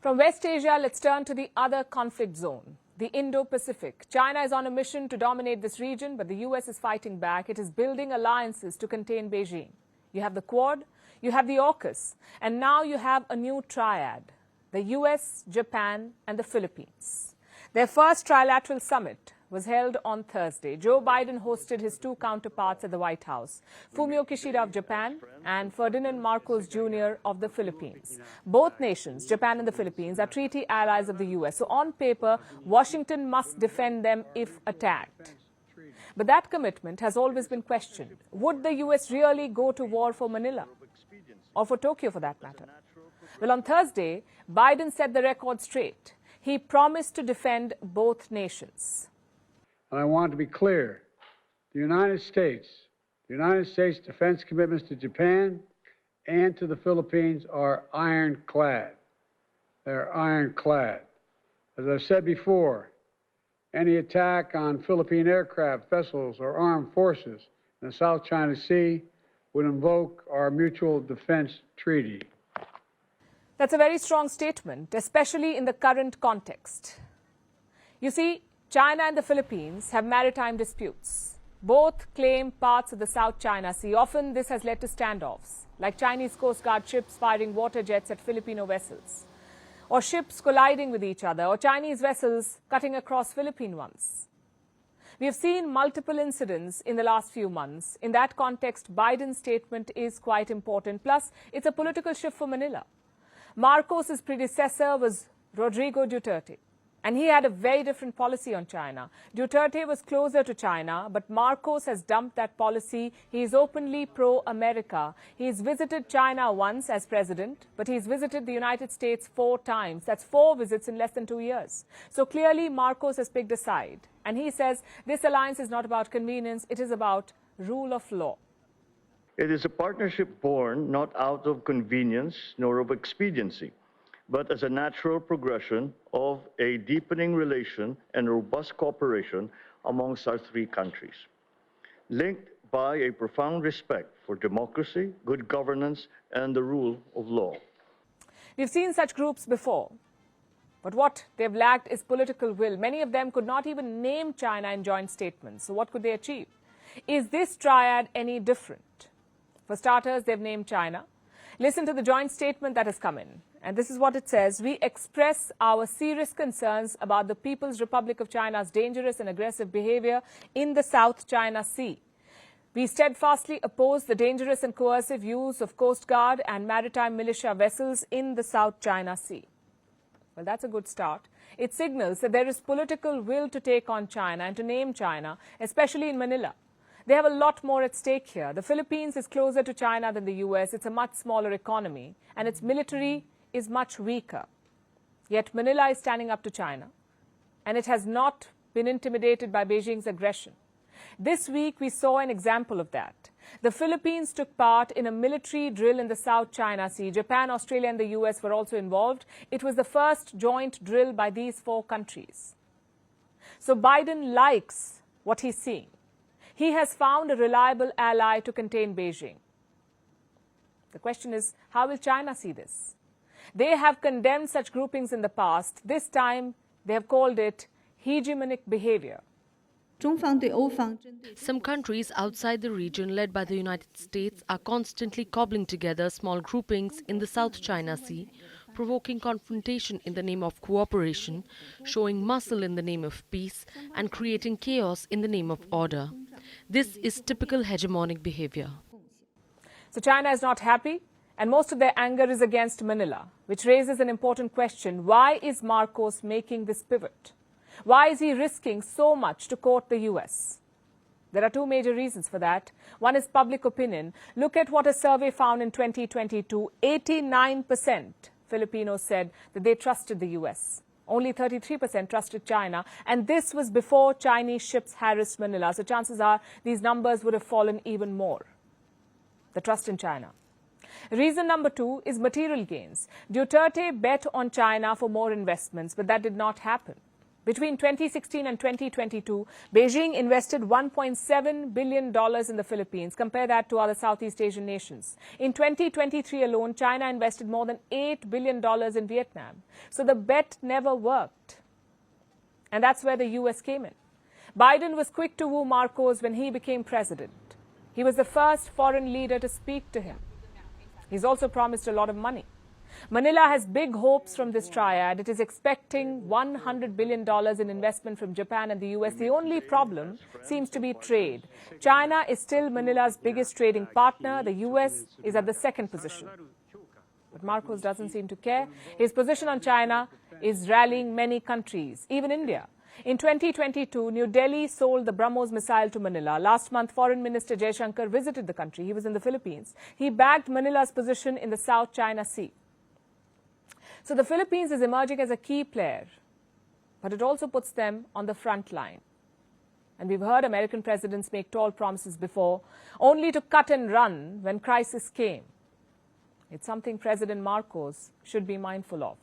From West Asia, let's turn to the other conflict zone, the Indo-Pacific. China is on a mission to dominate this region, but the US is fighting back. It is building alliances to contain Beijing. You have the Quad, you have the AUKUS, and now you have a new triad, the US, Japan, and the Philippines. Their first trilateral summit was held on Thursday. Joe Biden hosted his two counterparts at the White House, Fumio Kishida of Japan and Ferdinand Marcos Jr. of the Philippines. Both nations, Japan and the Philippines, are treaty allies of the US. So on paper, Washington must defend them if attacked. But that commitment has always been questioned. Would the US really go to war for Manila? Or for Tokyo, for that matter? Well, on Thursday, Biden set the record straight. He promised to defend both nations. And I want to be clear, the United States defense commitments to Japan and to the Philippines are ironclad. They're ironclad. As I've said before, any attack on Philippine aircraft, vessels, or armed forces in the South China Sea would invoke our mutual defense treaty. That's a very strong statement, especially in the current context. You see, China and the Philippines have maritime disputes. Both claim parts of the South China Sea. Often this has led to standoffs, like Chinese Coast Guard ships firing water jets at Filipino vessels, or ships colliding with each other, or Chinese vessels cutting across Philippine ones. We have seen multiple incidents in the last few months. In that context, Biden's statement is quite important. Plus, it's a political shift for Manila. Marcos' predecessor was Rodrigo Duterte, and he had a very different policy on China. Duterte was closer to China, but Marcos has dumped that policy. He is openly pro-America. He's visited China once as president, but he's visited the United States 4 times. That's 4 visits in less than 2 years. So clearly, Marcos has picked a side. And he says this alliance is not about convenience, it is about rule of law. It is a partnership born not out of convenience nor of expediency, but as a natural progression of a deepening relation and robust cooperation amongst our 3 countries, linked by a profound respect for democracy, good governance, and the rule of law. We've seen such groups before, but what they've lacked is political will. Many of them could not even name China in joint statements. So what could they achieve? Is this triad any different? For starters, they've named China. Listen to the joint statement that has come in. And this is what it says. We express our serious concerns about the People's Republic of China's dangerous and aggressive behavior in the South China Sea. We steadfastly oppose the dangerous and coercive use of Coast Guard and maritime militia vessels in the South China Sea. Well, that's a good start. It signals that there is political will to take on China and to name China, especially in Manila. They have a lot more at stake here. The Philippines is closer to China than the US. It's a much smaller economy, and its military is much weaker. Yet Manila is standing up to China, and it has not been intimidated by Beijing's aggression. This week, we saw an example of that. The Philippines took part in a military drill in the South China Sea. Japan, Australia, and the US were also involved. It was the first joint drill by these 4 countries. So Biden likes what he's seeing. He has found a reliable ally to contain Beijing. The question is, how will China see this? They have condemned such groupings in the past. This time, they have called it hegemonic behavior. Some countries outside the region, led by the United States, are constantly cobbling together small groupings in the South China Sea, provoking confrontation in the name of cooperation, showing muscle in the name of peace, and creating chaos in the name of order. This is typical hegemonic behavior. So China is not happy, and most of their anger is against Manila, which raises an important question. Why is Marcos making this pivot? Why is he risking so much to court the US? There are 2 major reasons for that. One is public opinion. Look at what a survey found in 2022. 89% Filipinos said that they trusted the US. Only 33% trusted China. And this was before Chinese ships harassed Manila. So chances are these numbers would have fallen even more. The trust in China. Reason number 2 is material gains. Duterte bet on China for more investments, but that did not happen. Between 2016 and 2022, Beijing invested $1.7 billion in the Philippines. Compare that to other Southeast Asian nations. In 2023 alone, China invested more than $8 billion in Vietnam. So the bet never worked. And that's where the US came in. Biden was quick to woo Marcos when he became president. He was the first foreign leader to speak to him. He's also promised a lot of money. Manila has big hopes from this triad. It is expecting $100 billion in investment from Japan and the US. The only problem seems to be trade. China is still Manila's biggest trading partner. The US is at the second position. But Marcos doesn't seem to care. His position on China is rallying many countries, even India. In 2022, New Delhi sold the BrahMos missile to Manila. Last month, Foreign Minister Jaishankar visited the country. He was in the Philippines. He backed Manila's position in the South China Sea. So the Philippines is emerging as a key player, but it also puts them on the front line. And we've heard American presidents make tall promises before, only to cut and run when crisis came. It's something President Marcos should be mindful of.